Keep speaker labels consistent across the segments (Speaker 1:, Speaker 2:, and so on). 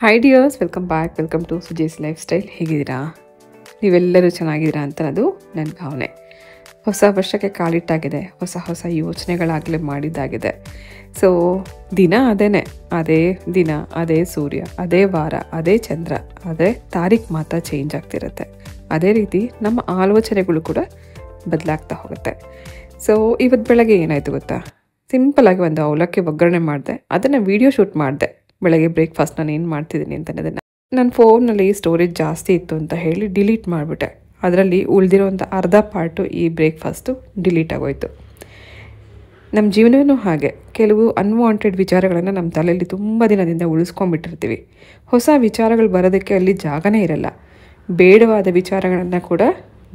Speaker 1: Hi dears, welcome to Suji's life style. ಹೇಗಿದ್ದೀರಾ? ನೀವೆಲ್ಲರೂ ಚೆನ್ನಾಗಿದ್ದೀರಾ ಅಂತ ಅದು ನನ್ನ ಭಾವನೆ. ಹೊಸ ವರ್ಷಕ್ಕೆ ಕಾಲಿಟ್ಟಾಗಿದೆ, ಹೊಸ ಯೋಚನೆಗಳಾಗಲೇ ಮಾಡಿದ್ದಾಗಿದೆ. ಸೊ ದಿನ ಅದೇ ದಿನ, ಅದೇ ಸೂರ್ಯ, ಅದೇ ವಾರ, ಅದೇ ಚಂದ್ರ, ಅದೇ ತಾರೀಖು ಮಾತ್ರ ಚೇಂಜ್ ಆಗ್ತಿರುತ್ತೆ. ಅದೇ ರೀತಿ ನಮ್ಮ ಆಲೋಚನೆಗಳು ಕೂಡ ಬದಲಾಗ್ತಾ ಹೋಗುತ್ತೆ. ಸೊ ಇವತ್ತು ಬೆಳಗ್ಗೆ ಏನಾಯಿತು ಗೊತ್ತಾ? ಸಿಂಪಲಾಗಿ ಒಂದು ಅವಲಕ್ಕಿ ಒಗ್ಗರಣೆ ಮಾಡಿದೆ, ಅದನ್ನು ವೀಡಿಯೋ ಶೂಟ್ ಮಾಡಿದೆ. ಬೆಳಗ್ಗೆ ಬ್ರೇಕ್ಫಾಸ್ಟ್ ನಾನು ಏನು ಮಾಡ್ತಿದ್ದೀನಿ ಅಂತ ಅನ್ನೋದನ್ನು ನನ್ನ ಫೋನಲ್ಲಿ ಸ್ಟೋರೇಜ್ ಜಾಸ್ತಿ ಇತ್ತು ಅಂತ ಹೇಳಿ ಡಿಲೀಟ್ ಮಾಡಿಬಿಟ್ಟೆ. ಅದರಲ್ಲಿ ಉಳಿದಿರೋಂಥ ಅರ್ಧ ಪಾರ್ಟು ಈ ಬ್ರೇಕ್ಫಾಸ್ಟು ಡಿಲೀಟ್ ಆಗೋಯಿತು. ನಮ್ಮ ಜೀವನವೂ ಹಾಗೆ, ಕೆಲವು ಅನ್ವಾಂಟೆಡ್ ವಿಚಾರಗಳನ್ನು ನಮ್ಮ ತಲೆಯಲ್ಲಿ ತುಂಬ ದಿನದಿಂದ ಉಳಿಸ್ಕೊಂಡ್ಬಿಟ್ಟಿರ್ತೀವಿ. ಹೊಸ ವಿಚಾರಗಳು ಬರೋದಕ್ಕೆ ಅಲ್ಲಿ ಜಾಗನೇ ಇರಲ್ಲ. ಬೇಡವಾದ ವಿಚಾರಗಳನ್ನು ಕೂಡ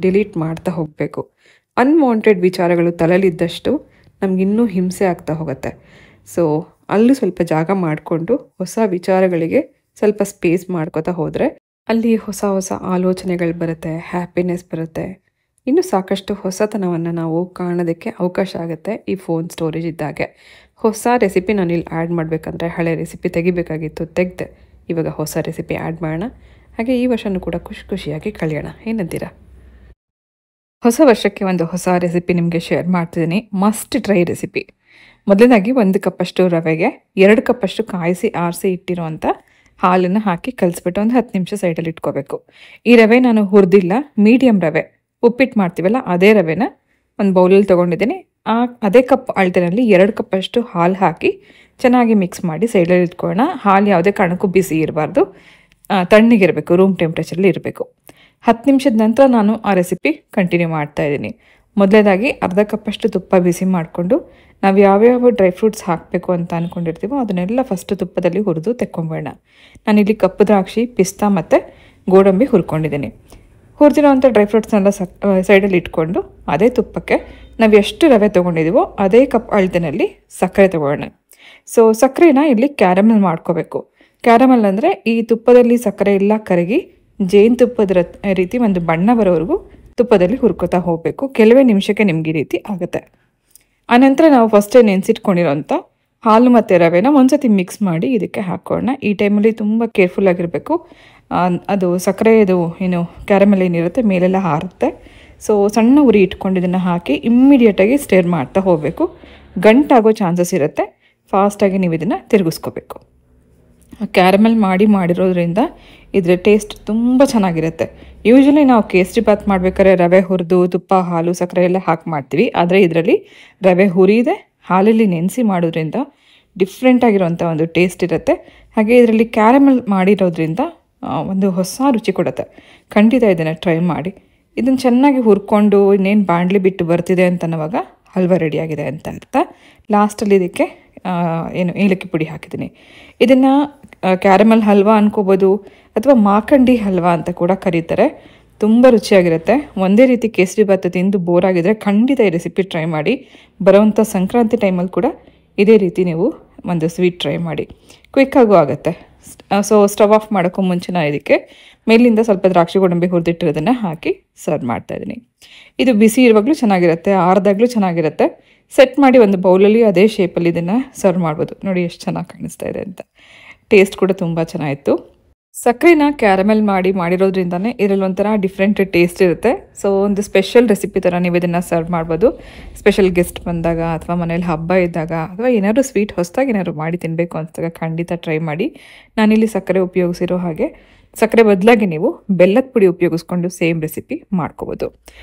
Speaker 1: ಡಿಲೀಟ್ ಮಾಡ್ತಾ ಹೋಗಬೇಕು. ಅನ್ವಾಂಟೆಡ್ ವಿಚಾರಗಳು ತಲೆಯಲ್ಲಿದ್ದಷ್ಟು ನಮಗಿನ್ನೂ ಹಿಂಸೆ ಆಗ್ತಾ ಹೋಗುತ್ತೆ. ಸೊ ಅಲ್ಲಿ ಸ್ವಲ್ಪ ಜಾಗ ಮಾಡಿಕೊಂಡು ಹೊಸ ವಿಚಾರಗಳಿಗೆ ಸ್ವಲ್ಪ ಸ್ಪೇಸ್ ಮಾಡ್ಕೋತಾ ಹೋದರೆ ಅಲ್ಲಿ ಹೊಸ ಆಲೋಚನೆಗಳು ಬರುತ್ತೆ, ಹ್ಯಾಪಿನೆಸ್ ಬರುತ್ತೆ. ಇನ್ನೂ ಸಾಕಷ್ಟು ಹೊಸತನವನ್ನು ನಾವು ಕಾಣೋದಕ್ಕೆ ಅವಕಾಶ ಆಗುತ್ತೆ ಈ ಫೋನ್ ಸ್ಟೋರೇಜ್ ಇದ್ದಾಗೆ. ಹೊಸ ರೆಸಿಪಿ ನಾನು ಇಲ್ಲಿ ಆ್ಯಡ್ ಮಾಡಬೇಕಂದ್ರೆ ಹಳೆ ರೆಸಿಪಿ ತೆಗಿಬೇಕಾಗಿತ್ತು, ತೆಗೆದೆ. ಇವಾಗ ಹೊಸ ರೆಸಿಪಿ ಆ್ಯಡ್ ಮಾಡೋಣ. ಹಾಗೆ ಈ ವರ್ಷನೂ ಕೂಡ ಖುಷಿಯಾಗಿ ಕಳೆಯೋಣ. ಏನಂತೀರಾ? ಹೊಸ ವರ್ಷಕ್ಕೆ ಒಂದು ಹೊಸ ರೆಸಿಪಿ ನಿಮಗೆ ಶೇರ್ ಮಾಡ್ತಿದ್ದೀನಿ. Must try recipe. ಮೊದಲನೇದಾಗಿ 1 ಕಪ್ಪಷ್ಟು ರವೆಗೆ 2 ಕಪ್ಪಷ್ಟು ಕಾಯಿಸಿ ಆರಿಸಿ ಇಟ್ಟಿರೋವಂಥ ಹಾಲನ್ನು ಹಾಕಿ ಕಲಿಸ್ಬಿಟ್ಟು ಒಂದು 10 ನಿಮಿಷ ಸೈಡಲ್ಲಿ ಇಟ್ಕೋಬೇಕು. ಈ ರವೆ ನಾನು ಹುರಿದಿಲ್ಲ, ಮೀಡಿಯಮ್ ರವೆ, ಉಪ್ಪಿಟ್ಟು ಮಾಡ್ತೀವಲ್ಲ ಅದೇ ರವೆನ ಒಂದು ಬೌಲಲ್ಲಿ ತೊಗೊಂಡಿದ್ದೀನಿ. ಅದೇ ಕಪ್ ಅಳತೆನಲ್ಲಿ 2 ಕಪ್ಪಷ್ಟು ಹಾಲು ಹಾಕಿ ಚೆನ್ನಾಗಿ ಮಿಕ್ಸ್ ಮಾಡಿ ಸೈಡಲ್ಲಿ ಇಟ್ಕೊಳ್ಳೋಣ. ಹಾಲು ಯಾವುದೇ ಕಾರಣಕ್ಕೂ ಬಿಸಿ ಇರಬಾರ್ದು, ತಣ್ಣಗಿರಬೇಕು, ರೂಮ್ ಟೆಂಪ್ರೇಚರಲ್ಲಿ ಇರಬೇಕು. 10 ನಿಮಿಷದ ನಂತರ ನಾನು ಆ ರೆಸಿಪಿ ಕಂಟಿನ್ಯೂ ಮಾಡ್ತಾಯಿದ್ದೀನಿ. ಮೊದಲೇದಾಗಿ ಅರ್ಧ ಕಪ್ಪಷ್ಟು ತುಪ್ಪ ಬಿಸಿ ಮಾಡಿಕೊಂಡು ನಾವು ಯಾವ್ಯಾವ ಡ್ರೈ ಫ್ರೂಟ್ಸ್ ಹಾಕಬೇಕು ಅಂತ ಅಂದ್ಕೊಂಡಿರ್ತೀವೋ ಅದನ್ನೆಲ್ಲ ಫಸ್ಟು ತುಪ್ಪದಲ್ಲಿ ಹುರಿದು ತೆಕ್ಕೊಂಬೇಡ. ನಾನಿಲ್ಲಿ ಕಪ್ಪು ದ್ರಾಕ್ಷಿ, ಪಿಸ್ತಾ ಮತ್ತು ಗೋಡಂಬಿ ಹುರ್ಕೊಂಡಿದ್ದೀನಿ. ಹುರಿದಿರೋವಂಥ ಡ್ರೈ ಫ್ರೂಟ್ಸ್ನೆಲ್ಲ ಸೈಡಲ್ಲಿ ಇಟ್ಕೊಂಡು ಅದೇ ತುಪ್ಪಕ್ಕೆ ನಾವು ಎಷ್ಟು ರವೆ ತೊಗೊಂಡಿದ್ದೀವೋ ಅದೇ ಕಪ್ ಅಳತೆನಲ್ಲಿ ಸಕ್ಕರೆ ತೊಗೊಳ್ಳೋಣ. ಸೊ ಸಕ್ಕರೆನ ಇಲ್ಲಿ ಕ್ಯಾರಮೆಲ್ ಮಾಡ್ಕೋಬೇಕು. ಕ್ಯಾರಮೆಲ್ ಅಂದರೆ ಈ ತುಪ್ಪದಲ್ಲಿ ಸಕ್ಕರೆ ಎಲ್ಲ ಕರಗಿ ಜೇನುತುಪ್ಪದ ರೀತಿ ಒಂದು ಬಣ್ಣ ಬರೋವರೆಗೂ ತುಪ್ಪದಲ್ಲಿ ಹುರ್ಕೋತಾ ಹೋಗಬೇಕು. ಕೆಲವೇ ನಿಮಿಷಕ್ಕೆ ನಿಮ್ಗೆ ಈ ರೀತಿ ಆಗುತ್ತೆ. ಆನಂತರ ನಾವು ಫಸ್ಟೇ ನೆನೆಸಿಟ್ಕೊಂಡಿರೋಂಥ ಹಾಲು ಮತ್ತು ರವೆನ ಒಂದ್ಸತಿ ಮಿಕ್ಸ್ ಮಾಡಿ ಇದಕ್ಕೆ ಹಾಕೋಣ. ಈ ಟೈಮಲ್ಲಿ ತುಂಬ ಕೇರ್ಫುಲ್ ಆಗಿರಬೇಕು. ಅದು ಸಕ್ಕರೆದು ಏನು ಕ್ಯಾರಮೆಲ್ ಏನಿರುತ್ತೆ ಮೇಲೆಲ್ಲ ಹಾರುತ್ತೆ. ಸೊ ಸಣ್ಣ ಉರಿ ಇಟ್ಕೊಂಡು ಇದನ್ನು ಹಾಕಿ ಇಮ್ಮಿಡಿಯೇಟಾಗಿ ಸ್ಟೇರ್ ಮಾಡ್ತಾ ಹೋಗಬೇಕು. ಗಂಟಾಗೋ ಚಾನ್ಸಸ್ ಇರುತ್ತೆ. ಫಾಸ್ಟಾಗಿ ನೀವು ಇದನ್ನು ತಿರುಗಿಸ್ಕೋಬೇಕು. ಕ್ಯಾರಮೆಲ್ ಮಾಡಿರೋದ್ರಿಂದ ಇದರ ಟೇಸ್ಟ್ ತುಂಬ ಚೆನ್ನಾಗಿರುತ್ತೆ. ಯೂಶ್ವಲಿ ನಾವು ಕೇಸರಿ ಬಾತ್ ಮಾಡಬೇಕಾದ್ರೆ ರವೆ ಹುರಿದು ತುಪ್ಪ, ಹಾಲು, ಸಕ್ಕರೆ ಎಲ್ಲ ಹಾಕಿ ಮಾಡ್ತೀವಿ. ಆದರೆ ಇದರಲ್ಲಿ ರವೆ ಹುರಿದೆ ಹಾಲಲ್ಲಿ ನೆನೆಸಿ ಮಾಡೋದ್ರಿಂದ ಡಿಫ್ರೆಂಟಾಗಿರೋಂಥ ಒಂದು ಟೇಸ್ಟ್ ಇರುತ್ತೆ. ಹಾಗೆ ಇದರಲ್ಲಿ ಕ್ಯಾರಮೆಲ್ ಮಾಡಿರೋದ್ರಿಂದ ಒಂದು ಹೊಸ ರುಚಿ ಕೊಡುತ್ತೆ. ಖಂಡಿತ ಇದನ್ನು ಟ್ರೈ ಮಾಡಿ. ಇದನ್ನು ಚೆನ್ನಾಗಿ ಹುರ್ಕೊಂಡು ಇನ್ನೇನು ಬಾಣಲಿ ಬಿಟ್ಟು ಬರ್ತಿದೆ ಅಂತನ್ನುವಾಗ ಹಲ್ವಾ ರೆಡಿಯಾಗಿದೆ ಅಂತ ಅರ್ಥ. ಲಾಸ್ಟಲ್ಲಿ ಇದಕ್ಕೆ ಏಲಕ್ಕಿ ಪುಡಿ ಹಾಕಿದ್ದೀನಿ. ಇದನ್ನು ಕ್ಯಾರಮೆಲ್ ಹಲ್ವಾ ಅನ್ಕೋಬೋದು ಅಥವಾ ಮಾಕಂಡಿ ಹಲ್ವಾ ಅಂತ ಕೂಡ ಕರೀತಾರೆ. ತುಂಬ ರುಚಿಯಾಗಿರುತ್ತೆ. ಒಂದೇ ರೀತಿ ಕೇಸರಿ ಭಾತ್ ತಿಂದು ಬೋರ್ ಆಗಿದ್ರೆ ಖಂಡಿತ ಈ ರೆಸಿಪಿ ಟ್ರೈ ಮಾಡಿ. ಬರೋವಂಥ ಸಂಕ್ರಾಂತಿ ಟೈಮಲ್ಲಿ ಕೂಡ ಇದೇ ರೀತಿ ನೀವು ಒಂದು ಸ್ವೀಟ್ ಟ್ರೈ ಮಾಡಿ. ಕ್ವಿಕ್ಕಾಗೂ ಆಗುತ್ತೆ. ಸೊ ಸ್ಟವ್ ಆಫ್ ಮಾಡೋಕ್ಕೂ ಮುಂಚೆ ನಾನು ಇದಕ್ಕೆ ಮೇಲಿಂದ ಸ್ವಲ್ಪ ದ್ರಾಕ್ಷಿ ಗೋಡಂಬಿ ಹುರಿದಿಟ್ಟಿರೋದನ್ನು ಹಾಕಿ ಸರ್ವ್ ಮಾಡ್ತಾಯಿದ್ದೀನಿ. ಇದು ಬಿಸಿ ಇರುವಾಗಲೂ ಚೆನ್ನಾಗಿರುತ್ತೆ, ಆರ್ದಾಗಲೂ ಚೆನ್ನಾಗಿರುತ್ತೆ. ಸೆಟ್ ಮಾಡಿ ಒಂದು ಬೌಲಲ್ಲಿ ಅದೇ ಶೇಪಲ್ಲಿ ಇದನ್ನು ಸರ್ವ್ ಮಾಡ್ಬೋದು. ನೋಡಿ ಎಷ್ಟು ಚೆನ್ನಾಗಿ ಕಾಣಿಸ್ತಾ ಇದೆ ಅಂತ. ಟೇಸ್ಟ್ ಕೂಡ ತುಂಬ ಚೆನ್ನಾಗಿತ್ತು. ಸಕ್ಕರೆನ ಕ್ಯಾರಮೆಲ್ ಮಾಡಿರೋದ್ರಿಂದನೇ ಇದರಲ್ಲಿ ಒಂಥರ ಡಿಫ್ರೆಂಟ್ ಟೇಸ್ಟ್ ಇರುತ್ತೆ. ಸೊ ಒಂದು ಸ್ಪೆಷಲ್ ರೆಸಿಪಿ ಥರ ನೀವು ಇದನ್ನು ಸರ್ವ್ ಮಾಡ್ಬೋದು. ಸ್ಪೆಷಲ್ ಗೆಸ್ಟ್ ಬಂದಾಗ ಅಥವಾ ಮನೇಲಿ ಹಬ್ಬ ಇದ್ದಾಗ ಅಥವಾ ಏನಾದರೂ ಸ್ವೀಟ್ ಹೊಸದಾಗಿ ಏನಾದ್ರು ಮಾಡಿ ತಿನ್ನಬೇಕು ಅನಿಸಿದಾಗ ಖಂಡಿತ ಟ್ರೈ ಮಾಡಿ. ನಾನಿಲ್ಲಿ ಸಕ್ಕರೆ ಉಪಯೋಗಿಸಿರೋ ಹಾಗೆ ಸಕ್ಕರೆ ಬದಲಾಗಿ ನೀವು ಬೆಲ್ಲದ ಪುಡಿ ಉಪಯೋಗಿಸ್ಕೊಂಡು ಸೇಮ್ ರೆಸಿಪಿ ಮಾಡ್ಕೋಬೋದು.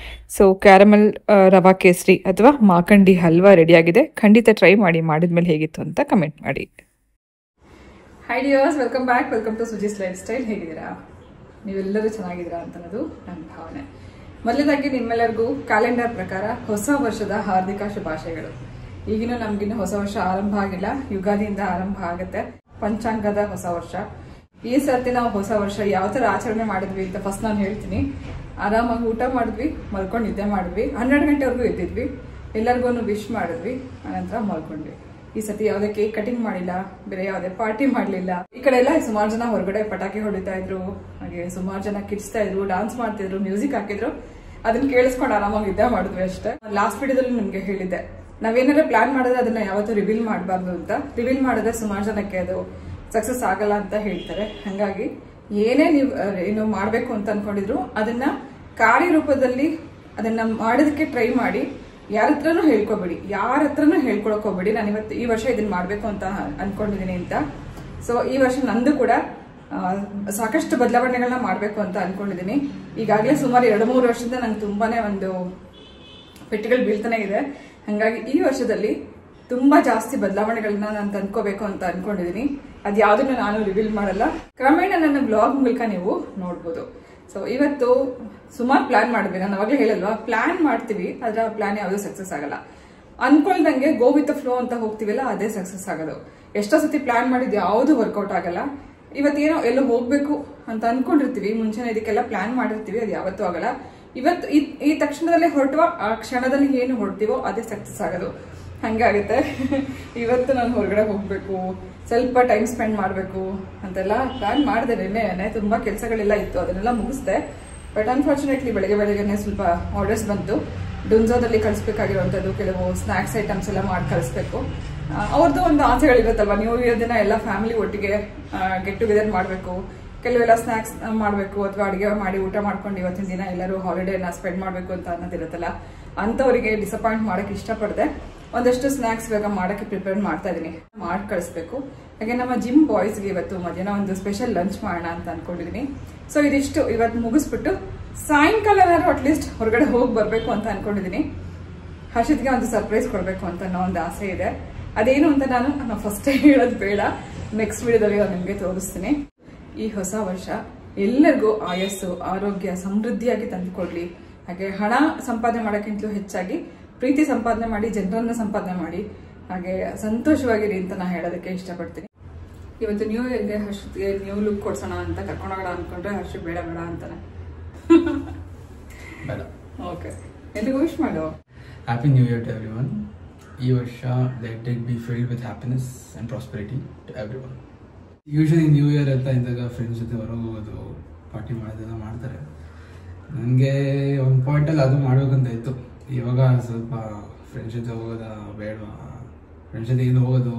Speaker 1: ಸೊ ಕ್ಯಾರಮೆಲ್ ರವಾ ಕೇಸರಿ ಅಥವಾ ಮಾಕಂಡಿ ಹಲ್ವಾ ರೆಡಿಯಾಗಿದೆ. ಖಂಡಿತ ಟ್ರೈ ಮಾಡಿ. ಮಾಡಿದ್ಮೇಲೆ ಹೇಗಿತ್ತು ಅಂತ ಕಮೆಂಟ್ ಮಾಡಿ. Hi dears, welcome to Suji's life style. ಹೇಗಿದ್ದೀರಾ? ನೀವೆಲ್ಲರೂ ಚೆನ್ನಾಗಿದ್ದೀರಾ ಅಂತ ಅನ್ನೋದು ನನ್ನ ಭಾವನೆ. ಮೊದಲನೇದಾಗಿ ನಿಮ್ಮೆಲ್ಲರಿಗೂ ಕ್ಯಾಲೆಂಡರ್ ಪ್ರಕಾರ ಹೊಸ ವರ್ಷದ ಹಾರ್ದಿಕ ಶುಭಾಶಯಗಳು. ಈಗಿನೂ ನಮಗಿನ್ನೂ ಹೊಸ ವರ್ಷ ಆರಂಭ ಆಗಿಲ್ಲ, ಯುಗಾದಿಯಿಂದ ಆರಂಭ ಆಗುತ್ತೆ. ಪಂಚಾಂಗದ ಹೊಸ ವರ್ಷ. ಈ ಸರ್ತಿ ನಾವು ಹೊಸ ವರ್ಷ ಯಾವ ಥರ ಆಚರಣೆ ಮಾಡಿದ್ವಿ ಅಂತ ಫಸ್ಟ್ ನಾನು ಹೇಳ್ತೀನಿ. ಆರಾಮಾಗಿ ಊಟ ಮಾಡಿದ್ವಿ, ಮಲ್ಕೊಂಡು ನಿದ್ದೆ ಮಾಡಿದ್ವಿ, 12 ಗಂಟೆವರೆಗೂ ಎದ್ದಿದ್ವಿ, ಎಲ್ಲರಿಗೂ ವಿಶ್ ಮಾಡಿದ್ವಿ, ಆನಂತರ ಮಲ್ಕೊಂಡ್ವಿ. ಈ ಸತಿ ಯಾವುದೇ ಕೇಕ್ ಕಟಿಂಗ್ ಮಾಡಿಲ್ಲ, ಬೇರೆ ಯಾವುದೇ ಪಾರ್ಟಿ ಮಾಡಲಿಲ್ಲ. ಈ ಕಡೆ ಎಲ್ಲ ಸುಮಾರು ಜನ ಹೊರಗಡೆ ಪಟಾಕಿ ಹೊಡಿತಾ ಇದ್ರು, ಹಾಗೆ ಸುಮಾರು ಜನ ಕಿರ್ಚ್ತಾ ಇದ್ರು, ಡಾನ್ಸ್ ಮಾಡ್ತಿದ್ರು, ಮ್ಯೂಸಿಕ್ ಹಾಕಿದ್ರು. ಅದನ್ನ ಕೇಳಿಸ್ಕೊಂಡು ಆರಾಮಾಗಿ ನಿದ್ದೆ ಮಾಡಿದ್ವಿ ಅಷ್ಟೇ. ಲಾಸ್ಟ್ ವಿಡಿಯೋದಲ್ಲಿ ನಿಮ್ಗೆ ಹೇಳಿದ್ದೆ, ನಾವೇನಾದ್ರು ಪ್ಲಾನ್ ಮಾಡಿದ್ರೆ ಅದನ್ನ ಯಾವತ್ತೂ ರಿವೀಲ್ ಮಾಡಬಾರ್ದು ಅಂತ. ರಿವೀಲ್ ಮಾಡಿದ್ರೆ ಸುಮಾರು ಜನಕ್ಕೆ ಅದು
Speaker 2: ಸಕ್ಸಸ್ ಆಗಲ್ಲ ಅಂತ ಹೇಳ್ತಾರೆ. ಹಾಗಾಗಿ ಏನೇ ನೀವು ಏನು ಮಾಡಬೇಕು ಅಂತ ಅನ್ಕೊಂಡಿದ್ರು ಅದನ್ನ ಕಾರ್ಯರೂಪದಲ್ಲಿ ಅದನ್ನ ಮಾಡೋದಕ್ಕೆ ಟ್ರೈ ಮಾಡಿ. ಯಾರ ಹತ್ರನೂ ಹೇಳ್ಕೊಬೇಡಿ, ಯಾರ ಹತ್ರನೂ ಹೇಳ್ಕೊಳಕ್ ಹೋಗ್ಬೇಡಿ. ನಾನು ಇವತ್ತು ಈ ವರ್ಷ ಇದನ್ನ ಮಾಡ್ಬೇಕು ಅಂತ ಅನ್ಕೊಂಡಿದ್ದೀನಿ ಅಂತ. ಸೊ ಈ ವರ್ಷ ನಂದು ಕೂಡ ಸಾಕಷ್ಟು ಬದಲಾವಣೆಗಳನ್ನ ಮಾಡಬೇಕು ಅಂತ ಅನ್ಕೊಂಡಿದ್ದೀನಿ. ಈಗಾಗಲೇ ಸುಮಾರು 2-3 ವರ್ಷದಿಂದ ನಂಗೆ ತುಂಬಾನೇ ಒಂದು ಪೆಟ್ಟುಗಳು ಬೀಳ್ತಾನೆ ಇದೆ. ಹಾಗಾಗಿ ಈ ವರ್ಷದಲ್ಲಿ ತುಂಬಾ ಜಾಸ್ತಿ ಬದಲಾವಣೆಗಳನ್ನ ನಾನು ತಂದ್ಕೋಬೇಕು ಅಂತ ಅನ್ಕೊಂಡಿದ್ದೀನಿ. ಅದ್ಯಾವುದನ್ನು ನಾನು ರಿವೀಲ್ ಮಾಡಲ್ಲ, ಕ್ರಮೇಣ ನನ್ನ ಬ್ಲಾಗ್ ಮೂಲಕ ನೀವು ನೋಡ್ಬೋದು. ಸೊ ಇವತ್ತು ಸುಮಾರು ಪ್ಲಾನ್ ಮಾಡಿದ್ವಿ. ನಾನು ಅವಾಗಲೇ ಹೇಳಲ್ವಾ, ಪ್ಲಾನ್ ಮಾಡ್ತೀವಿ ಆದ್ರೆ ಆ ಪ್ಲಾನ್ ಯಾವುದು ಸಕ್ಸಸ್ ಆಗಲ್ಲ. ಅನ್ಕೊಳ್ದಂಗೆ ಗೋ ವಿತ್ ದ ಫ್ಲೋ ಅಂತ ಹೋಗ್ತೀವಲ್ಲ, ಅದೇ ಸಕ್ಸಸ್ ಆಗೋದು. ಎಷ್ಟೋ ಸತಿ ಪ್ಲಾನ್ ಮಾಡಿದ್ ಯಾವುದು ವರ್ಕೌಟ್ ಆಗಲ್ಲ. ಇವತ್ತೇನೋ ಎಲ್ಲೋ ಹೋಗ್ಬೇಕು ಅಂತ ಅನ್ಕೊಂಡಿರ್ತೀವಿ, ಮುಂಚೆನೆ ಇದಕ್ಕೆಲ್ಲ ಪ್ಲಾನ್ ಮಾಡಿರ್ತೀವಿ, ಅದು ಯಾವತ್ತೂ ಆಗಲ್ಲ. ಇವತ್ತು ಈ ತಕ್ಷಣದಲ್ಲೇ ಹೊರಟುವ ಆ ಕ್ಷಣದಲ್ಲಿ ಏನು ಹೊರಡ್ತೀವೋ ಅದೇ ಸಕ್ಸಸ್ ಆಗೋದು. ಹಂಗಾಗುತ್ತೆ. ಇವತ್ತು ನಾನು ಹೊರಗಡೆ ಹೋಗ್ಬೇಕು, ಸ್ವಲ್ಪ ಟೈಮ್ ಸ್ಪೆಂಡ್ ಮಾಡಬೇಕು ಅಂತೆಲ್ಲ ಪ್ಲಾನ್ ಮಾಡಿದೆ. ನೆನ್ನೆ ತುಂಬಾ ಕೆಲಸಗಳೆಲ್ಲ ಇತ್ತು, ಅದನ್ನೆಲ್ಲ ಮುಗಿಸ್ದೆ. ಬಟ್ ಅನ್ಫಾರ್ಚುನೇಟ್ಲಿ ಬೆಳಗ್ಗೆನೆ ಸ್ವಲ್ಪ ಆರ್ಡರ್ಸ್ ಬಂತು. ಡುನ್ಝೋದಲ್ಲಿ ಕಳಿಸ್ಬೇಕಾಗಿರುವಂಥದ್ದು ಕೆಲವು ಸ್ನಾಕ್ಸ್ ಐಟಮ್ಸ್ ಎಲ್ಲ ಮಾಡಿ ಕಳಿಸ್ಬೇಕು. ಅವ್ರದ್ದು ಒಂದು ಆಸೆಗಳಿರುತ್ತಲ್ವ, ನ್ಯೂ ಇಯರ್ ದಿನ ಎಲ್ಲ ಫ್ಯಾಮಿಲಿ ಒಟ್ಟಿಗೆ ಗೆಟ್ ಟುಗೆದರ್ ಮಾಡಬೇಕು, ಕೆಲವೆಲ್ಲ ಸ್ನಾಕ್ಸ್ ಮಾಡಬೇಕು ಅಥವಾ ಅಡುಗೆ ಮಾಡಿ ಊಟ ಮಾಡ್ಕೊಂಡು ಇವತ್ತಿನ ದಿನ ಎಲ್ಲರೂ ಹಾಲಿಡೇನ ಸ್ಪೆಂಡ್ ಮಾಡಬೇಕು ಅಂತ ಅನ್ನೋದಿರುತ್ತಲ್ಲ. ಅಂಥವರಿಗೆ ಡಿಸಪಾಯಿಂಟ್ ಮಾಡೋಕ್ಕೆ ಇಷ್ಟಪಡದೆ ಒಂದಷ್ಟು ಸ್ನಾಕ್ಸ್ ಇವಾಗ ಮಾಡೋಕ್ಕೆ ಪ್ರಿಪೇರ್ ಮಾಡ್ತಾ ಇದ್ದೀನಿ, ಮಾಡಿ ಕಳಿಸ್ಬೇಕು. ಹಾಗೆ ನಮ್ಮ ಜಿಮ್ ಬಾಯ್ಸ್ಗೆ ಇವತ್ತು ಮಧ್ಯಾಹ್ನ ಒಂದು ಸ್ಪೆಷಲ್ ಲಂಚ್ ಮಾಡೋಣ ಅಂತ ಅನ್ಕೊಂಡಿದ್ದೀನಿ. ಸೊ ಇದಿಷ್ಟು ಇವತ್ತು ಮುಗಿಸ್ಬಿಟ್ಟು ಸಾಯಂಕಾಲನಾದ್ರೂ ಅಟ್ಲೀಸ್ಟ್ ಹೊರಗಡೆ ಹೋಗಿ ಬರಬೇಕು ಅಂತ ಅನ್ಕೊಂಡಿದ್ದೀನಿ. ಹರ್ಷಿತ್ಗೆ ಒಂದು ಸರ್ಪ್ರೈಸ್ ಕೊಡಬೇಕು ಅಂತ ಅನ್ನೋ ಒಂದು ಆಸೆ ಇದೆ. ಅದೇನು ಅಂತ ನಾನು ಫಸ್ಟೇ ಹೇಳೋದು ಬೇಡ, ನೆಕ್ಸ್ಟ್ ವಿಡಿಯೋದಲ್ಲಿ ನಾನು ನಿಮಗೆ ತೋರಿಸ್ತೀನಿ. ಈ ಹೊಸ ವರ್ಷ ಎಲ್ಲರಿಗೂ ಆಯಸ್ಸು, ಆರೋಗ್ಯ, ಸಮೃದ್ಧಿಯಾಗಿ ತಂದುಕೊಡ್ಲಿ. ಹಾಗೆ ಹಣ ಸಂಪಾದನೆ ಮಾಡೋಕ್ಕಿಂತಲೂ ಹೆಚ್ಚಾಗಿ ಪ್ರೀತಿ ಸಂಪಾದನೆ ಮಾಡಿ, ಜನರನ್ನ ಸಂಪಾದನೆ ಮಾಡಿ, ಹಾಗೆ ಸಂತೋಷವಾಗಿರಿ ಅಂತ ನಾನು ಹೇಳೋದಕ್ಕೆ ಇಷ್ಟಪಡ್ತೀನಿ. ಇವತ್ತು ನ್ಯೂ ಇಯರ್ಗೆ ಹರ್ಷಿತ್ಗೆ ನ್ಯೂ ಲುಕ್ ಕೊಡ್ಸೋಣ ಅಂತ ಕರ್ಕೊಂಡೋಗೋಣ ಅನ್ಕೊಂಡ್ರೆ ಹರ್ಷ ಬೇಡ ಅಂತಾನೆ. ಓಕೆ, ಎಲ್ಲಿಗೂ ವಿಶ್ ಮಾಡು.
Speaker 3: Happy new year to everyone. ಈ ವರ್ಷ let it be filled with happiness and prosperity to everyone. Usually new year ಅಂತ ಇದ್ದಾಗ ಫ್ರೆಂಡ್ಸ್ ಜೊತೆ ಹೊರಗೆ ಹೋಗೋದು, ಪಾರ್ಟಿ ಮಾಡೋದೆಲ್ಲ ಮಾಡ್ತಾರೆ. ನನಗೆ ಒಂದು ಪಾಯಿಂಟಲ್ಲಿ ಅದು ಮಾಡ್ಬೇಕಂತ ಇತ್ತು. ಇವಾಗ ಸ್ವಲ್ಪ ಫ್ರೆಂಡ್ಸ್ ಜೊತೆ ಹೋಗೋದ ಬೇಡವಾ, ಫ್ರೆಂಡ್ಸ್ ಜೊತೆ ಏನು ಹೋಗೋದು,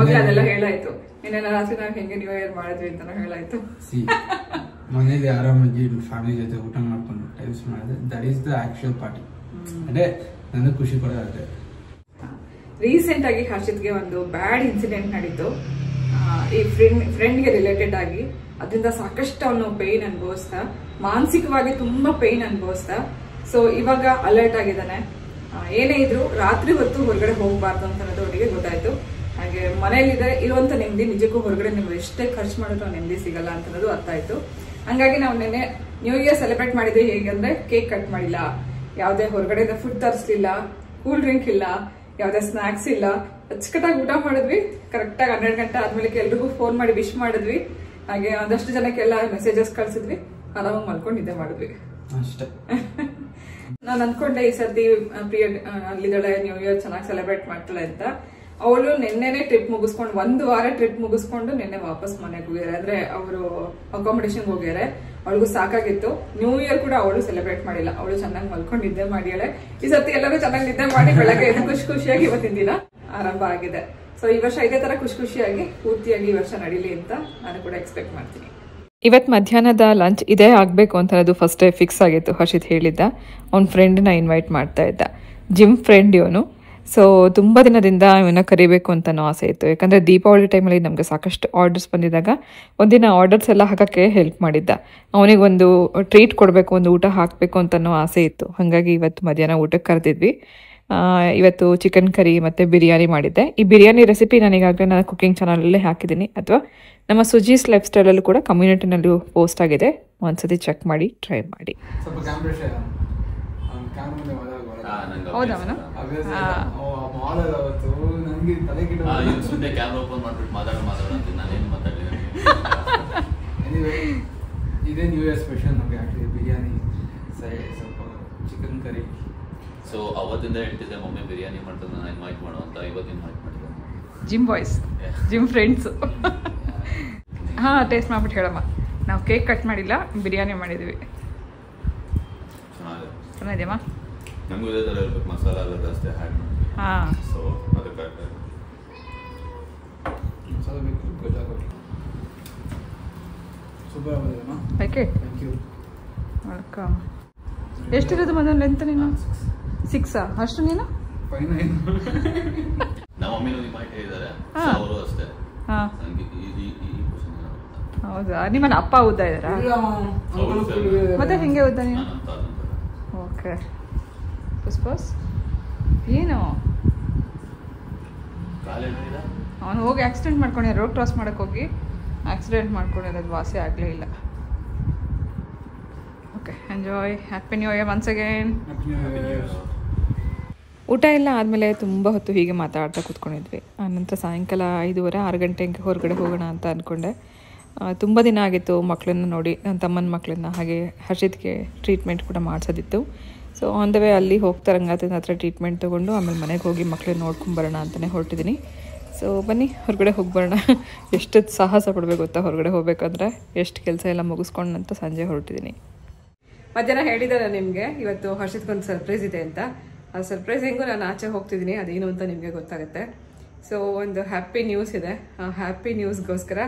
Speaker 2: ಅದೆಲ್ಲ ಹೇಳಾಯ್ತು. ಇನ್ನೇನು ರಾತ್ರಿ ನಾವು ಹೆಂಗೆ ನ್ಯೂ ಇಯರ್ ಮಾಡಿದ್ವಿ ಅಂತ ಹೇಳಾಯ್ತು.
Speaker 3: ಮನೇಲಿ ಆರಾಮಾಗಿ ಫ್ಯಾಮಿಲಿ ಜೊತೆ ಊಟ ಮಾಡ್ಕೊಂಡು ಟೈಮ್ಸ್ ಮಾಡಿದ್ರೆ that is the actual party. ಅಂದ್ರೆ ನನಗೆ ಖುಷಿ ಕೂಡ ಆಗುತ್ತೆ.
Speaker 2: ರೀಸೆಂಟ್ ಆಗಿ ಹರ್ಷಿತ್ಗೆ ಒಂದು ಬ್ಯಾಡ್ ಇನ್ಸಿಡೆಂಟ್ ನಡೀತು. ಈ ಫ್ರೆಂಡ್ಗೆ ರಿಲೇಟೆಡ್ ಆಗಿ ಅದರಿಂದ ಸಾಕಷ್ಟು ಅವನು ಪೇಯ್ನ್ ಅನುಭವಿಸ್ತಾ, ಮಾನಸಿಕವಾಗಿ ತುಂಬಾ ಪೇಯ್ನ್ ಅನುಭವಿಸ್ತಾ. ಸೊ ಇವಾಗ ಅಲರ್ಟ್ ಆಗಿದ್ದಾನೆ. ಏನೇ ಇದ್ರು ರಾತ್ರಿ ಹೊತ್ತು ಹೊರಗಡೆ ಹೋಗಬಾರ್ದು ಅಂತ ಅನ್ನೋದು ಅವರಿಗೆ ಗೊತ್ತಾಯ್ತು. ಹಾಗೆ ಮನೇಲಿದೆ ಇರುವಂತ ನೆಮ್ಮದಿ ನಿಜಕ್ಕೂ ಹೊರಗಡೆ ನೀವು ಎಷ್ಟೇ ಖರ್ಚು ಮಾಡಿದ್ರು ನೆಮ್ಮದಿ ಸಿಗಲ್ಲ ಅಂತ ಅನ್ನೋದು ಅರ್ಥ ಆಯ್ತು. ಹಂಗಾಗಿ ನಾವು ನಿನ್ನೆ ನ್ಯೂ ಇಯರ್ ಸೆಲೆಬ್ರೇಟ್ ಮಾಡಿದ್ವಿ. ಹೇಗೆ ಅಂದ್ರೆ ಕೇಕ್ ಕಟ್ ಮಾಡಿಲ್ಲ, ಯಾವುದೇ ಹೊರಗಡೆಯಿಂದ ಫುಡ್ ತರಿಸಲಿಲ್ಲ, ಕೂಲ್ ಡ್ರಿಂಕ್ ಇಲ್ಲ, ಯಾವುದೇ ಸ್ನಾಕ್ಸ್ ಇಲ್ಲ, ಅಚ್ಚುಕಟ್ಟಾಗಿ ಊಟ ಮಾಡಿದ್ವಿ. ಕರೆಕ್ಟಾಗಿ 12 ಗಂಟೆ ಆದ್ಮೇಲೆ ಎಲ್ರಿಗೂ ಫೋನ್ ಮಾಡಿ ವಿಶ್ ಮಾಡಿದ್ವಿ. ಹಾಗೆ ಒಂದಷ್ಟು ಜನಕ್ಕೆಲ್ಲ ಮೆಸೇಜಸ್ ಕಳ್ಸಿದ್ವಿ. ಆರಾಮಾಗಿ ಮಲ್ಕೊಂಡು ನಿದ್ದೆ ಮಾಡಿದ್ವಿ
Speaker 3: ಅಷ್ಟೇ.
Speaker 2: ನಾನು ಅನ್ಕೊಂಡೆ ಈ ಸರ್ತಿ ಪ್ರಿಯ ಅಲ್ಲಿದ್ದಾಳೆ, ನ್ಯೂ ಇಯರ್ ಚೆನ್ನಾಗಿ ಸೆಲೆಬ್ರೇಟ್ ಮಾಡ್ತಾಳೆ ಅಂತ. ಅವಳು ನಿನ್ನೆನೆ ಟ್ರಿಪ್ ಮುಗಿಸ್ಕೊಂಡು 1 ವಾರ ಟ್ರಿಪ್ ಮುಗಿಸ್ಕೊಂಡು ನಿನ್ನೆ ವಾಪಸ್ ಮನೆಗೆ ಹೋಗ್ಯಾರೆ. ಅಂದ್ರೆ ಅವರು ಅಕಾಮಿಡೇಷನ್ ಹೋಗ್ಯಾರೆ. ಅವಳಿಗೂ ಸಾಕಾಗಿತ್ತು. ನ್ಯೂ ಇಯರ್ ಕೂಡ ಅವಳು ಸೆಲೆಬ್ರೇಟ್ ಮಾಡಿಲ್ಲ. ಅವಳು ಚೆನ್ನಾಗಿ ಮಲ್ಕೊಂಡು ನಿದ್ದೆ ಮಾಡಿಯಾಳೆ. ಈ ಸರ್ತಿ ಎಲ್ಲರೂ ಚೆನ್ನಾಗಿ ನಿದ್ದೆ ಮಾಡಿ ಬೆಳಗ್ಗೆ ಖುಷಿಯಾಗಿ ಇವತ್ತಿನ ದಿನ ಆರಂಭ ಆಗಿದೆ. ಸೊ ಈ ವರ್ಷ ಇದೇ ತರ ಖುಷಿಯಾಗಿ ಪೂರ್ತಿಯಾಗಿ ಈ ವರ್ಷ ನಡೀಲಿ ಅಂತ ನಾನು ಕೂಡ ಎಕ್ಸ್ಪೆಕ್ಟ್ ಮಾಡ್ತೀನಿ.
Speaker 1: ಇವತ್ತು ಮಧ್ಯಾಹ್ನದ ಲಂಚ್ ಇದೇ ಆಗಬೇಕು ಅಂತ ಅನ್ನೋದು ಫಸ್ಟೇ ಫಿಕ್ಸ್ ಆಗಿತ್ತು. ಹರ್ಷಿತ್ ಹೇಳಿದ್ದ, ಅವ್ನ ಫ್ರೆಂಡನ್ನ ಇನ್ವೈಟ್ ಮಾಡ್ತಾ ಇದ್ದ, ಜಿಮ್ ಫ್ರೆಂಡ್ ಇವನು. ಸೊ ತುಂಬ ದಿನದಿಂದ ಇವನ್ನ ಕರಿಬೇಕು ಅಂತನೋ ಆಸೆ ಇತ್ತು. ಯಾಕಂದರೆ ದೀಪಾವಳಿ ಟೈಮಲ್ಲಿ ನಮಗೆ ಸಾಕಷ್ಟು ಆರ್ಡರ್ಸ್ ಬಂದಿದ್ದಾಗ ಒಂದಿನ ಆರ್ಡರ್ಸ್ ಎಲ್ಲ ಹಾಕೋಕ್ಕೆ ಹೆಲ್ಪ್ ಮಾಡಿದ್ದ. ಅವನಿಗೊಂದು ಟ್ರೀಟ್ ಕೊಡಬೇಕು, ಒಂದು ಊಟ ಹಾಕಬೇಕು ಅಂತನೋ ಆಸೆ ಇತ್ತು. ಹಾಗಾಗಿ ಇವತ್ತು ಮಧ್ಯಾಹ್ನ ಊಟಕ್ಕೆ ಕರೆದಿದ್ವಿ. ಇವತ್ತು ಚಿಕನ್ ಕರಿ ಮತ್ತು ಬಿರಿಯಾನಿ ಮಾಡಿದ್ದೆ. ಈ ಬಿರಿಯಾನಿ ರೆಸಿಪಿ ನಾನೀಗಾಗಲೇ ನನ್ನ ಕುಕಿಂಗ್ ಚಾನಲಲ್ಲೇ ಹಾಕಿದ್ದೀನಿ, ಅಥವಾ ನಮ್ಮ ಸುಜೀಸ್ ಲೈಫ್ ಸ್ಟೈಲಲ್ಲೂ ಕೂಡ ಕಮ್ಯುನಿಟಿನಲ್ಲೂ ಪೋಸ್ಟ್ ಆಗಿದೆ. ಒಂದ್ಸತಿ ಚೆಕ್ ಮಾಡಿ ಟ್ರೈ ಮಾಡಿ.
Speaker 2: ಹೌದವನು
Speaker 3: ಇದೇ ನ್ಯೂ ಇಯರ್ ಸ್ಪೆಷಲ್ ನಮಗೆ ಆಕ್ಚುಲಿ ಬಿರಿಯಾನಿ, ಸ್ವಲ್ಪ ಚಿಕನ್ ಕರಿ.
Speaker 4: ಸೊ ಅವತ್ತಿಂದ ಹೇಳ್ತಿದ್ದೆ ಮಮ್ಮಿ ಬಿರಿಯಾನಿ ಮಾಡ್ತಾರೆ, ನಾನು ಇನ್ವೈಟ್ ಮಾಡು ಅಂತ. ಇವತ್ತು ಇನ್ವೈಟ್ ಮಾಡಿದ್ದೆ.
Speaker 2: Gym boys, gym friends. ಹಾಂ, ಟೇಸ್ಟ್ ಮಾಡ್ಬಿಟ್ಟು ಹೇಳಮ್ಮ. ನಾವು ಕೇಕ್ ಕಟ್ ಮಾಡಿಲ್ಲ, ಬಿರಿಯಾನಿ ಮಾಡಿದ್ವಿ. ಚೆನ್ನಾಗಿದೆಯಮ್ಮ?
Speaker 4: ನನಗೂ ಇದೇ ಥರ ಇರ್ಬೇಕು, ಮಸಾಲ ಎಲ್ಲ ಜಾಸ್ತಿ ಹ್ಯಾಡ್ ಮಾಡಿ.
Speaker 2: ಹಾಂ,
Speaker 4: ಸೊ ಅದಕ್ಕೆ
Speaker 3: ಮಸಾಲ ಬೇಕು. ಸೂಪರ್ ಆಗಿದೆ
Speaker 2: ಓಕೆ
Speaker 3: ಥ್ಯಾಂಕ್ ಯು
Speaker 2: ವೆಲ್ಕಮ್. ಎಷ್ಟಿರೋದು ಮದುವೆ ಲೆಂತ್ ನೀನು? 6 ಅಷ್ಟು ನೀನು?
Speaker 4: ನಮ್ಮ ಮಮ್ಮಿನೂ ನಿಮ್ಮ height ಇದ್ದಾರೆ, ಅವರು ಅಷ್ಟೇ.
Speaker 2: ಹಾಂ
Speaker 4: ನನಗೆ ಈ ಕ್ವಶನ್
Speaker 2: ಹೌದಾ? ನಿಮ್ಮನ್ನ ಅಪ್ಪ ಉದ್ದ ಇದ್ದಾರಾ? ಮತ್ತೆ ಹಿಂಗೆ ಉದ್ದ ನೀನು? ಓಕೆ. ಪುಷ್ಪಸ್ ಏನು ಅವನು ಹೋಗಿ ಆಕ್ಸಿಡೆಂಟ್ ಮಾಡ್ಕೊಂಡಿದ್ದ, ರೋಡ್ ಕ್ರಾಸ್ ಮಾಡೋಕ್ಕೆ ಹೋಗಿ ಆಕ್ಸಿಡೆಂಟ್ ಮಾಡ್ಕೊಂಡಿರೋದು, ವಾಸಿ ಆಗಲೇ ಇಲ್ಲ. Okay, enjoy. Happy new year once again.
Speaker 1: ಊಟ ಎಲ್ಲ ಆದಮೇಲೆ ತುಂಬ ಹೊತ್ತು ಹೀಗೆ ಮಾತಾಡ್ತಾ ಕೂತ್ಕೊಂಡಿದ್ವಿ. ಆನಂತರ ಸಾಯಂಕಾಲ 5:30 6 ಗಂಟೆಗೆ ಹೊರಗಡೆ ಹೋಗೋಣ ಅಂತ ಅಂದ್ಕೊಂಡೆ. ತುಂಬ ದಿನ ಆಗಿತ್ತು ಮಕ್ಕಳನ್ನ ನೋಡಿ, ನನ್ನ ತಮ್ಮನ ಮಕ್ಕಳನ್ನ, ಹಾಗೆ ಹರ್ಷಿತ್ಗೆ ಟ್ರೀಟ್ಮೆಂಟ್ ಕೂಡ ಮಾಡಿಸೋದಿತ್ತು. ಸೊ ಆನ್ ದ ವೇ ಅಲ್ಲಿ ಹೋಗ್ತಾ ರಂಗನಾಥನ ಹತ್ರ ಟ್ರೀಟ್ಮೆಂಟ್ ತೊಗೊಂಡು ಆಮೇಲೆ ಮನೆಗೆ ಹೋಗಿ ಮಕ್ಕಳನ್ನ ನೋಡ್ಕೊಂಬರೋಣ ಅಂತಲೇ ಹೊರಟಿದ್ದೀನಿ. ಸೊ ಬನ್ನಿ ಹೊರಗಡೆ ಹೋಗಿ ಬರೋಣ. ಎಷ್ಟು ಸಾಹಸ ಪಡಬೇಕು ಗೊತ್ತಾ ಹೊರಗಡೆ ಹೋಗ್ಬೇಕಂದ್ರೆ. ಎಷ್ಟು ಕೆಲಸ ಎಲ್ಲ ಮುಗಿಸ್ಕೊಂಡಂತ ಸಂಜೆ ಹೊರಟಿದ್ದೀನಿ.
Speaker 2: ಮಧ್ಯಾಹ್ನ ಹೇಳಿದ್ದಾರೆ ನಿಮಗೆ ಇವತ್ತು ಹರ್ಷಿತ್ಗೊಂದು ಸರ್ಪ್ರೈಸ್ ಇದೆ ಅಂತ. ಆ ಸರ್ಪ್ರೈಸ್ ಹೆಂಗೂ ನಾನು ಆಚೆ ಹೋಗ್ತಿದ್ದೀನಿ, ಅದೇನು ಅಂತ ನಿಮಗೆ ಗೊತ್ತಾಗುತ್ತೆ. ಸೊ ಒಂದು ಹ್ಯಾಪಿ ನ್ಯೂಸ್ ಇದೆ. ಆ ಹ್ಯಾಪಿ ನ್ಯೂಸ್ಗೋಸ್ಕರ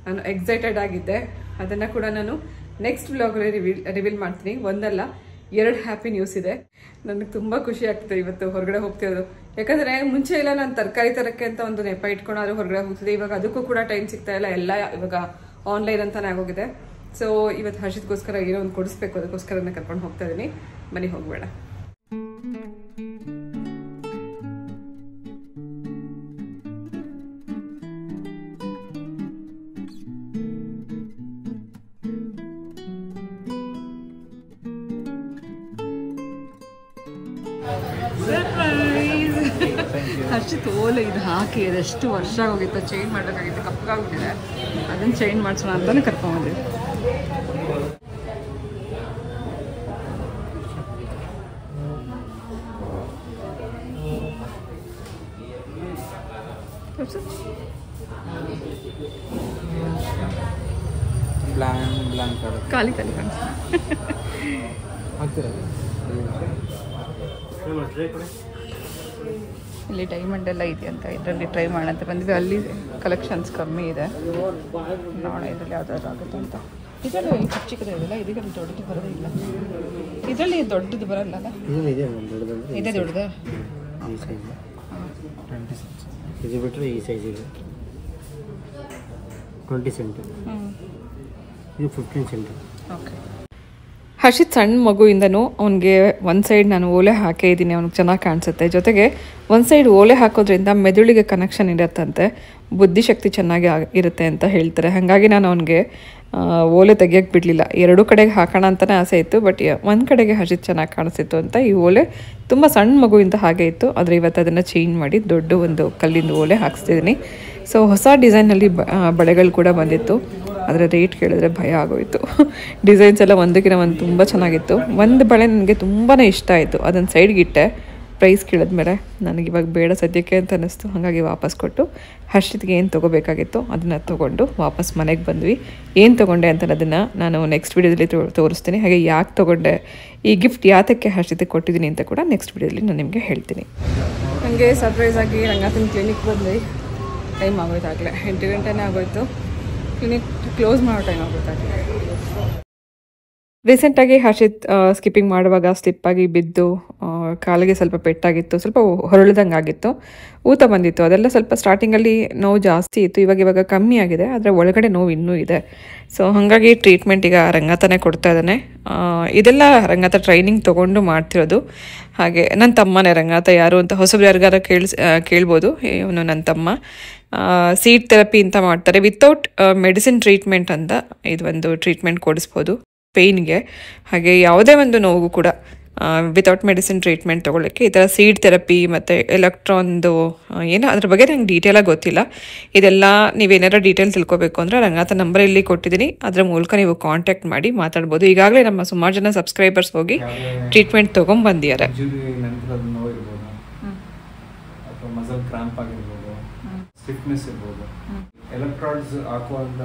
Speaker 2: ನಾನು ಎಕ್ಸೈಟೆಡ್ ಆಗಿದ್ದೆ. ಅದನ್ನು ಕೂಡ ನಾನು ನೆಕ್ಸ್ಟ್ ವ್ಲಾಗಲ್ಲಿ ರಿವೀಲ್ ಮಾಡ್ತೀನಿ. ಒಂದಲ್ಲ 2 ಹ್ಯಾಪಿ ನ್ಯೂಸ್ ಇದೆ. ನನಗೆ ತುಂಬ ಖುಷಿ ಆಗ್ತದೆ ಇವತ್ತು ಹೊರಗಡೆ ಹೋಗ್ತಿರೋದು. ಯಾಕಂದರೆ ಮುಂಚೆ ಎಲ್ಲ ನಾನು ತರಕಾರಿ ತರಕ್ಕೆ ಅಂತ ಒಂದು ನೆಪ ಇಟ್ಕೊಂಡಾದ್ರೂ ಹೊರಗಡೆ ಹೋಗ್ತಿದ್ದೆ. ಇವಾಗ ಅದಕ್ಕೂ ಕೂಡ ಟೈಮ್ ಸಿಗ್ತಾ ಇಲ್ಲ, ಎಲ್ಲ ಇವಾಗ ಆನ್ಲೈನ್ ಅಂತಾನೆ ಆಗೋಗಿದೆ. ಸೊ ಇವತ್ತು ಹರ್ಷಿತ್ಗೋಸ್ಕರ ಏನೋ ಒಂದು ಕೊಡಿಸ್ಬೇಕು, ಅದಕ್ಕೋಸ್ಕರ ಕರ್ಕೊಂಡು ಹೋಗ್ತಾ ಇದ್ದೀನಿ. ಬನ್ನಿ ಹೋಗಬೇಡ. ಹರ್ಷಿತ್ ಓಲೆ ಇದು ಹಾಕಿ ಅದೆಷ್ಟು ವರ್ಷ ಹೋಗಿತ್ತು, ಚೇಂಜ್ ಮಾಡಬೇಕಾಗಿತ್ತು, ಕಪ್ಪಗಾಗ್ಬಿಟ್ಟಿದೆ. ಅದನ್ನು ಚೇಂಜ್ ಮಾಡಿಸೋಣ ಅಂತಾನೆ ಕರ್ಕೊಂಡ್ಬಂದ್ವಿ. ಖಾಲಿ ಖಾಲಿ ಇಲ್ಲಿ ಡೈಮಂಡ್ ಎಲ್ಲ ಇದೆ ಅಂತ ಇದರಲ್ಲಿ ಟ್ರೈ ಮಾಡೋಣ ಅಂತ ಬಂದ್ವಿ. ಅಲ್ಲಿ ಕಲೆಕ್ಷನ್ಸ್ ಕಮ್ಮಿ ಇದೆ, ನೋಡೋಣ ಇದರಲ್ಲಿ ಯಾವ್ದಾದ್ರು ಆಗುತ್ತೆ ಅಂತ. ಇದರಲ್ಲಿ ಚಿಕ್ಕ ಚಿಕ್ಕದು ಇದೆಲ್ಲ, ಇದಕ್ಕೆ ದೊಡ್ಡದು ಬರೋದೇ ಇಲ್ಲ. ಇದರಲ್ಲಿ ದೊಡ್ಡದು ಬರಲ್ಲ, ಇದೇ ದೊಡ್ಡದು.
Speaker 5: ಇದು ಬಿಟ್ಟರೆ ಈ ಸೈಜ್ ಇದೆ 20 ಸೆಂಟ್, ಇದು 15 ಸೆಂಟ್.
Speaker 2: ಓಕೆ.
Speaker 1: ಹರ್ಷಿತ್ ಸಣ್ಣ ಮಗುವಿಂದನೂ ಅವನಿಗೆ ಒಂದು ಸೈಡ್ ನಾನು ಓಲೆ ಹಾಕೇ ಇದ್ದೀನಿ, ಅವ್ನಿಗೆ ಚೆನ್ನಾಗಿ ಕಾಣಿಸುತ್ತೆ. ಜೊತೆಗೆ ಒಂದು ಸೈಡ್ ಓಲೆ ಹಾಕೋದ್ರಿಂದ ಮೆದುಳಿಗೆ ಕನೆಕ್ಷನ್ ಇರುತ್ತಂತೆ, ಬುದ್ಧಿಶಕ್ತಿ ಚೆನ್ನಾಗಿ ಇರುತ್ತೆ ಅಂತ ಹೇಳ್ತಾರೆ. ಹಾಗಾಗಿ ನಾನು ಅವನಿಗೆ ಓಲೆ ತೆಗಿಯೋಕ್ಕೆ ಬಿಡಲಿಲ್ಲ. 2 ಕಡೆಗೆ ಹಾಕೋಣ ಅಂತಲೇ ಆಸೆ ಇತ್ತು, ಬಟ್ ಒಂದು ಕಡೆಗೆ ಹರ್ಷಿತ್ ಚೆನ್ನಾಗಿ ಕಾಣಿಸ್ತಿತ್ತು ಅಂತ ಈ ಓಲೆ ತುಂಬ ಸಣ್ಣ ಮಗುವಿಂದ ಹಾಗೆ ಇತ್ತು. ಆದರೆ ಇವತ್ತು ಅದನ್ನು ಚೇಂಜ್ ಮಾಡಿ ದೊಡ್ಡ ಒಂದು ಕಲ್ಲಿಂದ ಓಲೆ ಹಾಕ್ಸ್ತಿದ್ದೀನಿ. ಸೊ ಹೊಸ ಡಿಸೈನಲ್ಲಿ ಬಳೆಗಳು ಕೂಡ ಬಂದಿತ್ತು, ಆದರೆ ರೇಟ್ ಕೇಳಿದ್ರೆ ಭಯ ಆಗೋಯಿತು. ಡಿಸೈನ್ಸ್ ಎಲ್ಲ ಒಂದಕ್ಕಿಂತ ಒಂದು ತುಂಬ ಚೆನ್ನಾಗಿತ್ತು. ಒಂದು ಬಳೆ ನನಗೆ ತುಂಬಾ ಇಷ್ಟ ಆಯಿತು, ಅದನ್ನು ಸೈಡ್ಗಿಟ್ಟೆ. ಪ್ರೈಸ್ ಕೇಳಿದ್ಮೇಲೆ ನನಗಿವಾಗ ಬೇಡ ಸದ್ಯಕ್ಕೆ ಅಂತ ಅನ್ನಿಸ್ತು. ಹಾಗಾಗಿ ವಾಪಸ್ ಕೊಟ್ಟು ಹರ್ಷಿತ್ಗೆ ಏನು ತೊಗೋಬೇಕಾಗಿತ್ತು ಅದನ್ನು ತೊಗೊಂಡು ವಾಪಸ್ ಮನೆಗೆ ಬಂದ್ವಿ. ಏನು ತೊಗೊಂಡೆ ಅಂತ ಅದನ್ನು ನಾನು ನೆಕ್ಸ್ಟ್ ವೀಡಿಯೋದಲ್ಲಿ ತೋರಿಸ್ತೀನಿ. ಹಾಗೆ ಯಾಕೆ ತೊಗೊಂಡೆ, ಈ ಗಿಫ್ಟ್ ಯಾತಕ್ಕೆ ಹರ್ಷಿತ್ಗೆ ಕೊಟ್ಟಿದ್ದೀನಿ ಅಂತ ಕೂಡ ನೆಕ್ಸ್ಟ್ ವೀಡಿಯೋದಲ್ಲಿ ನಾನು ನಿಮಗೆ ಹೇಳ್ತೀನಿ.
Speaker 2: ನನಗೆ ಸರ್ಪ್ರೈಸ್ ಆಗಿ ರಂಗನಾಥನ ಕ್ಲಿನಿಕ್ ಬಂದ್ವಿ. ಟೈಮ್ ಆಗೋಯ್ತು, ಆಗಲೇ 8 ಗಂಟೆನೇ ಆಗೋಯ್ತು. ಕ್ಲಿನಿಕ್ ಕ್ಲೋಸ್ ಮಾಡೋ ಟೈಮ್ ಆಗೋಯ್ತಾಗಲೇ.
Speaker 1: ರೀಸೆಂಟಾಗಿ ಹರ್ಷಿತ್ ಸ್ಕಿಪ್ಪಿಂಗ್ ಮಾಡುವಾಗ ಸ್ಲಿಪ್ಪಾಗಿ ಬಿದ್ದು ಕಾಲಿಗೆ ಸ್ವಲ್ಪ ಪೆಟ್ಟಾಗಿತ್ತು, ಸ್ವಲ್ಪ ಹೊರಳ್ದಂಗೆ ಆಗಿತ್ತು, ಊತ ಬಂದಿತ್ತು. ಅದೆಲ್ಲ ಸ್ವಲ್ಪ ಸ್ಟಾರ್ಟಿಂಗಲ್ಲಿ ನೋವು ಜಾಸ್ತಿ ಇತ್ತು, ಇವಾಗ ಕಮ್ಮಿ ಆಗಿದೆ, ಆದರೆ ಒಳಗಡೆ ನೋವು ಇನ್ನೂ ಇದೆ. ಸೊ ಹಾಗಾಗಿ ಟ್ರೀಟ್ಮೆಂಟ್ ಈಗ ರಂಗನಾಥನೇ ಕೊಡ್ತಾ ಇದ್ದಾನೆ. ಇದೆಲ್ಲ ರಂಗನಾಥ ಟ್ರೈನಿಂಗ್ ತೊಗೊಂಡು ಮಾಡ್ತಿರೋದು. ಹಾಗೆ ನನ್ನ ತಮ್ಮನೇ ರಂಗನಾಥ ಯಾರು ಅಂತ ಹೊಸಬ್ರು ಯಾರಿಗಾರ ಕೇಳ್ಬೋದು. ಇವನು ನನ್ನ ತಮ್ಮ. ಸೀಡ್ ಥೆರಪಿ ಅಂತ ಮಾಡ್ತಾರೆ, ವಿತೌಟ್ ಮೆಡಿಸಿನ್ ಟ್ರೀಟ್ಮೆಂಟ್ ಅಂತ ಇದೊಂದು ಟ್ರೀಟ್ಮೆಂಟ್ ಕೊಡಿಸ್ಬೋದು ಪೇಯ್ನ್ಗೆ. ಹಾಗೆ ಯಾವುದೇ ಒಂದು ನೋವು ಕೂಡ ವಿತೌಟ್ ಮೆಡಿಸಿನ್ ಟ್ರೀಟ್ಮೆಂಟ್ ತೊಗೊಳ್ಳೋಕ್ಕೆ ಈ ಥರ ಸೀಡ್ ಥೆರಪಿ ಮತ್ತು ಎಲೆಕ್ಟ್ರಾನ್ದು ಏನೋ ಅದ್ರ ಬಗ್ಗೆ ನಂಗೆ ಡೀಟೇಲಾಗಿ ಗೊತ್ತಿಲ್ಲ. ಇದೆಲ್ಲ ನೀವೇನಾರು ಡೀಟೇಲ್ ತಿಳ್ಕೊಬೇಕು ಅಂದರೆ ರಂಗನಾಥ ನಂಬರ್ ಇಲ್ಲಿ ಕೊಟ್ಟಿದ್ದೀನಿ, ಅದರ ಮೂಲಕ ನೀವು ಕಾಂಟ್ಯಾಕ್ಟ್ ಮಾಡಿ ಮಾತಾಡ್ಬೋದು. ಈಗಾಗಲೇ ನಮ್ಮ ಸುಮಾರು ಜನ ಸಬ್ಸ್ಕ್ರೈಬರ್ಸ್ ಹೋಗಿ ಟ್ರೀಟ್ಮೆಂಟ್ ತೊಗೊಂಡ್ಬಂದಿದ್ದಾರೆ.
Speaker 3: ಮಸಲ್ ಕ್ರಾಂಪ್ ಆಗಿರ್ಬೋದು, ಸ್ಟಿಫ್ನೆಸ್ ಇರ್ಬೋದು, ಎಲೆಕ್ಟ್ರಾಡ್ಸ್ ಹಾಕುವಂಥ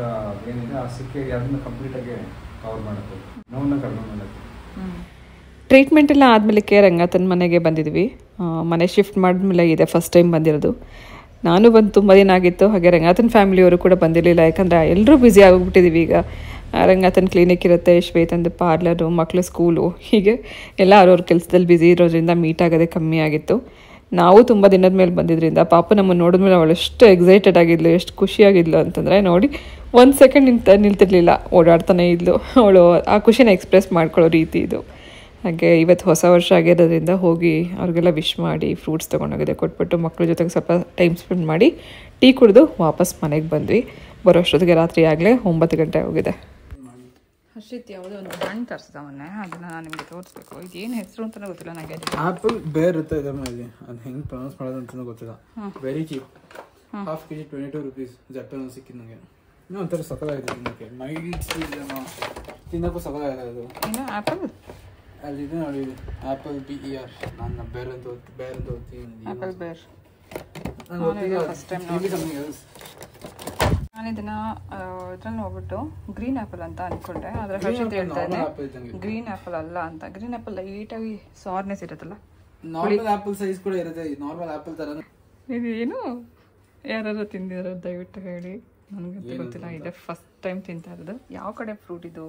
Speaker 3: ಏನಿದೆ ಆ ಸಿಕ್ಕಿ ಅದನ್ನು ಕಂಪ್ಲೀಟಾಗಿ ಕವರ್ ಮಾಡಬೇಕು, ನೋವನ್ನು ಕಡಿಮೆ ಮಾಡೋಕ್ಕೆ.
Speaker 1: ಟ್ರೀಟ್ಮೆಂಟ್ ಎಲ್ಲ ಆದಮೇಲೆ ರಂಗನಾಥನ ಮನೆಗೆ ಬಂದಿದ್ವಿ. ಮನೆ ಶಿಫ್ಟ್ ಮಾಡಿದ್ಮೇಲೆ ಇದೆ ಫಸ್ಟ್ ಟೈಮ್ ಬಂದಿರೋದು. ನಾನು ಬಂದು ತುಂಬ ದಿನ ಆಗಿತ್ತು. ಹಾಗೆ ರಂಗನಾಥನ್ ಫ್ಯಾಮಿಲಿಯವರು ಕೂಡ ಬಂದಿರಲಿಲ್ಲ, ಯಾಕಂದರೆ ಎಲ್ಲರೂ ಬ್ಯುಸಿ ಆಗೋಗ್ಬಿಟ್ಟಿದ್ದೀವಿ ಈಗ. ರಂಗನಾಥನ್ ಕ್ಲಿನಿಕ್ ಇರುತ್ತೆ, ಶ್ವೇತಂದು ಪಾರ್ಲರು, ಮಕ್ಕಳು ಸ್ಕೂಲು, ಹೀಗೆ ಎಲ್ಲ ಅವ್ರವ್ರ ಕೆಲಸದಲ್ಲಿ ಬ್ಯುಸಿ ಇರೋದ್ರಿಂದ ಮೀಟ್ ಆಗೋದೇ ಕಮ್ಮಿ ಆಗಿತ್ತು. ನಾವು ತುಂಬ ದಿನದ ಮೇಲೆ ಬಂದಿದ್ದರಿಂದ ಪಾಪ ನಮ್ಮನ್ನು ನೋಡಿದ್ಮೇಲೆ ಅವಳು ಎಷ್ಟು ಎಕ್ಸೈಟೆಡ್ ಆಗಿದ್ಲು, ಎಷ್ಟು ಖುಷಿಯಾಗಿದ್ಲು ಅಂತಂದರೆ ನೋಡಿ 1 ಸೆಕೆಂಡ್ ನಿಲ್ತಿರ್ಲಿಲ್ಲ, ಓಡಾಡ್ತಾನೆ ಇದ್ಲು. ಅವಳು ಆ ಖುಷಿನ ಎಕ್ಸ್ಪ್ರೆಸ್ ಮಾಡ್ಕೊಳ್ಳೋ ರೀತಿ ಇದು. ಹಾಗೆ ಇವತ್ತು ಹೊಸ ವರ್ಷ ಆಗಿರೋದ್ರಿಂದ ಹೋಗಿ ಅವ್ರಿಗೆಲ್ಲ ವಿಶ್ ಮಾಡಿ ಫ್ರೂಟ್ಸ್ ತೊಗೊಂಡೋಗಿದೆ, ಕೊಟ್ಬಿಟ್ಟು ಮಕ್ಕಳ ಜೊತೆಗೆ ಸ್ವಲ್ಪ ಟೈಮ್ ಸ್ಪೆಂಡ್ ಮಾಡಿ ಟೀ ಕುಡಿದು ವಾಪಸ್ ಮನೆಗೆ ಬಂದ್ವಿ. ಬರೋಷ್ಟೊತ್ತಿಗೆ ರಾತ್ರಿ ಆಗಲೇ 9 ಗಂಟೆ ಹೋಗಿದೆ. ಹರ್ಷಿತ್ ಯಾವುದೋ ಒಂದು ಹಣ್ಣು ತರಿಸಿದ ಮೊನ್ನೆ, ಅದನ್ನು ನಾನು ನಿಮಗೆ ತೋರಿಸ್ಬೇಕು. ಇದೇನು ಹೆಸರು ಅಂತಲೂ ಗೊತ್ತಿಲ್ಲ ನನಗೆ.
Speaker 3: ಆ್ಯಪಲ್ ಬೇರ್ ಇರುತ್ತೆ ಇದರ ಮೇಲೆ, ಅದು ಹೆಂಗೆ ಪ್ರೊನೌನ್ಸ್ ಮಾಡೋದು ಅಂತಲೂ ಗೊತ್ತಿಲ್ಲ. Very cheap, half kg 22 rupees. ಜಪ್ಪೆನೂ ಸಿಕ್ಕಿದ್ದು ನನಗೆ. ಇನ್ನೂ ಒಂಥರ ಸಕಲಾಗಿದೆ ತಿನ್ನೋಕ್ಕೆ, ಮೈಲ್ಡ್ ಸ್ವೀಟ್ ತಿನ್ನೋಕ್ಕೂ ಸಕಲಾಗಿದೆ ಅದು.
Speaker 1: ಏನು ಆ್ಯಪಲ್
Speaker 3: ಅಲ್ಲಿದೆ ನೋಡಿ, ಆ್ಯಪಲ್ BER. ನಾನು ಬೇರ್ ಅಂತ ಓದ್ತೀನಿ.
Speaker 1: ಆ್ಯಪಲ್ ಬೇರ್ ಫಸ್ಟ್ ಟೈಮ್ ನಾನು ಇದನ್ನು ಇದ್ರಲ್ಲಿ ನೋಡ್ಬಿಟ್ಟು ಗ್ರೀನ್ ಆ್ಯಪಲ್ ಅಂತ ಅಂದ್ಕೊಂಡೆ, ಆದರೆ ಹರ್ಷಿತ್ ಹೇಳ್ತಾನೆ ಗ್ರೀನ್ ಆ್ಯಪಲ್ ಅಲ್ಲ ಅಂತ. ಗ್ರೀನ್ ಆ್ಯಪಲ್ ಲೈಟಾಗಿ ಸಾರ್ನೆಸ್ ಇರುತ್ತಲ್ಲ,
Speaker 3: ನಾರ್ಮಲ್ ಆ್ಯಪಲ್ ಸೈಜ್ ಕೂಡ ಇರುತ್ತೆ, ನಾರ್ಮಲ್ ಆ್ಯಪಲ್ ಥರ.
Speaker 1: ಇದೇನು ಯಾರು ತಿಂದಿರೋ ದಯವಿಟ್ಟು ಹೇಳಿ, ನನಗೆ ಗೊತ್ತಿಲ್ಲ. ಇದೆ ಫಸ್ಟ್ ಟೈಮ್ ತಿಂತಾ ಇರೋದು. ಯಾವ ಕಡೆ ಫ್ರೂಟ್ ಇದು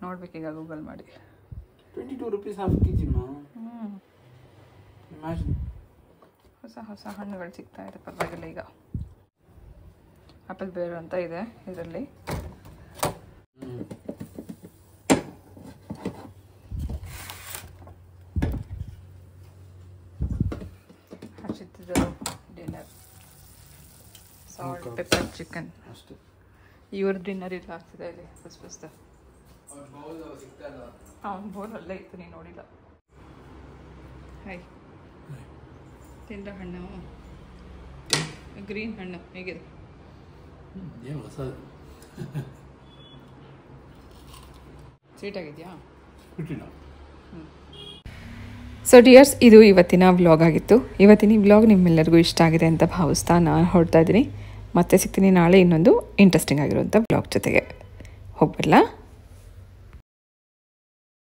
Speaker 1: ನೋಡ್ಬೇಕೀಗ ಗೂಗಲ್ ಮಾಡಿ.
Speaker 3: 22 ರೂಪೀಸ್ ಹಾಫ್ ಕೆಜಿ.
Speaker 1: ಹೊಸ ಹಣ್ಣುಗಳು ಸಿಗ್ತಾ ಇದೆ, ಪರವಾಗಿಲ್ಲ. ಈಗ ಆಪಲ್ ಬೇರ್ ಅಂತ ಇದೆ ಇದರಲ್ಲಿ. Harshit dinner salt pepper chicken ಅಷ್ಟೇ. ಇವ್ರ ಡಿನ್ನರ್ ಇಲ್ಲಿ ಆಗ್ತಿದೆ ಇಲ್ಲಿ ಹೊಸ ಬೋಲ್ ಅಲ್ಲೇ ಇತ್ತು, ನೀನು ನೋಡಿಲ್ಲ. ಹಾಯ್, ತಿಂದ ಹಣ್ಣು ಗ್ರೀನ್ ಹಣ್ಣು ಹೇಗಿದೆ? ಸ್ವೀಟ್ ಆಗಿದೆಯಾ? ಸೊ ಡಿಯರ್ಸ್, ಇದು ಇವತ್ತಿನ ವ್ಲಾಗ್ ಆಗಿತ್ತು. ಇವತ್ತಿನ ಈ ವ್ಲಾಗ್ ನಿಮ್ಮೆಲ್ಲರಿಗೂ ಇಷ್ಟ ಆಗಿದೆ ಅಂತ ಭಾವಿಸ್ತಾ ನಾನು ಹೊರಡ್ತಾ ಇದ್ದೀನಿ. ಮತ್ತೆ ಸಿಗ್ತೀನಿ ನಾಳೆ ಇನ್ನೊಂದು ಇಂಟ್ರೆಸ್ಟಿಂಗ್ ಆಗಿರುವಂಥ ವ್ಲಾಗ್ ಜೊತೆಗೆ. ಹೋಗ್ಬರಲ್ಲ.